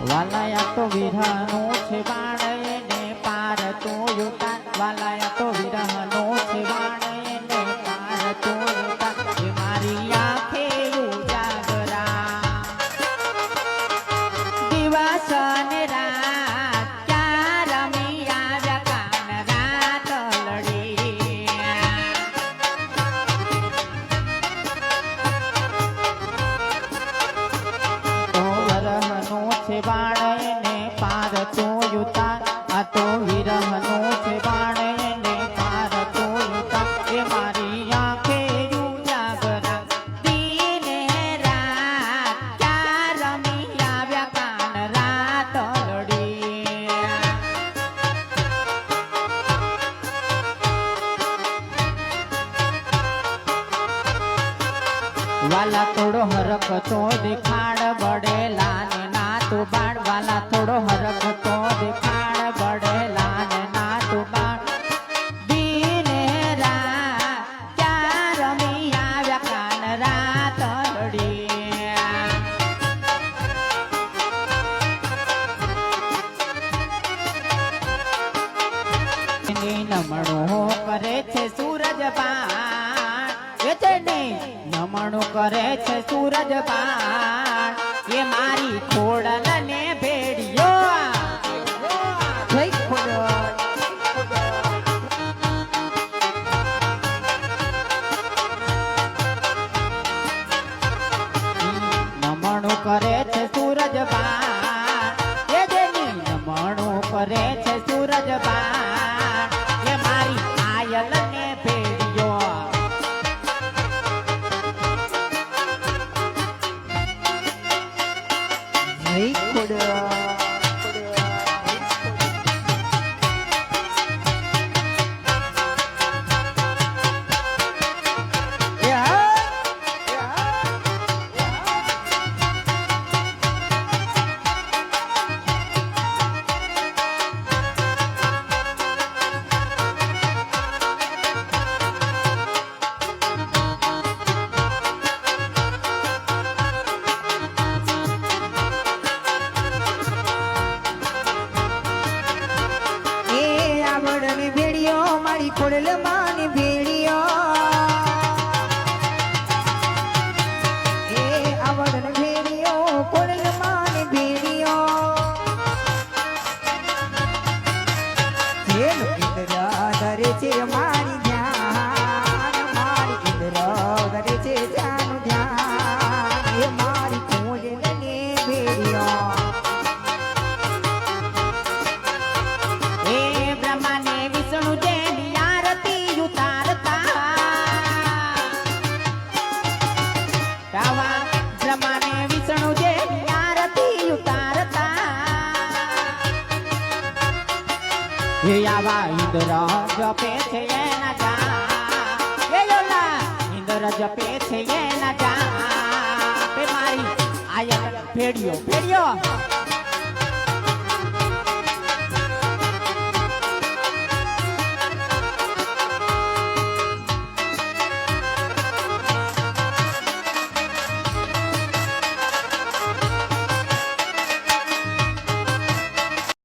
વાલાયા તો વિરહનો છે બાણ એને પાર તો યુતા વાલાયા તો વિરહનો છે બાણ એને પાર તો યુતા એ મારી આંખે ઉજાગરા દિવસ ને રાત ક્યાં રમી આવ્યા કાન રાત લડી તો વરહનો છે બાણ એને પાર તો યુતા આ તો વિરહનો છે બાણ એને પાર તો યુતા એ મારી આંખે ઉજાગરા દિને રાત ક્યાં રમી આવ્યા કાન રાત લડી વાલા થોડો હરખ તો દેખાડ બડેલા ને ના તું બાળ વાલા થોડો હરખ તો દેખાડ બડેલા ને ના તું બાળ દિને રાત ક્યાં રમી આવ્યા કાન રાત લડી નમણો કરે છે સૂરજ બાણ એ છે ને નમણું કરે છે સૂરજ બાણ એ મારી ખોડલ ને ભેડિયો નમણું કરે છે સૂરજ બાણ એ જેની નમણું કરે છે સૂરજ બાણ એ મારી આયલ ને ભેડિયો ખોડલ માની ભેડિયો એ આવડન ભેડિયો ખોડલ માની ભેડિયો જેનો ઇન્દ્ર ધરે છે મારી ધ્યાન મારી ઇન્દ્ર ધરે છે જાનું ધ્યાન એ મારી ખોડલ ને ભેડિયો એ બ્રહ્મા ને વિષ્ણુ જેની આરતી ઉતારતા ગાવા બ્રહ્મા ને વિષ્ણુ જેની આરતી ઉતારતા એ આવા ઇન્દ્ર જપે છે એના જા એ યોલા ઇન્દ્ર જપે છે એના જા તે મારી આયલ ભેડિયો ભેડિયો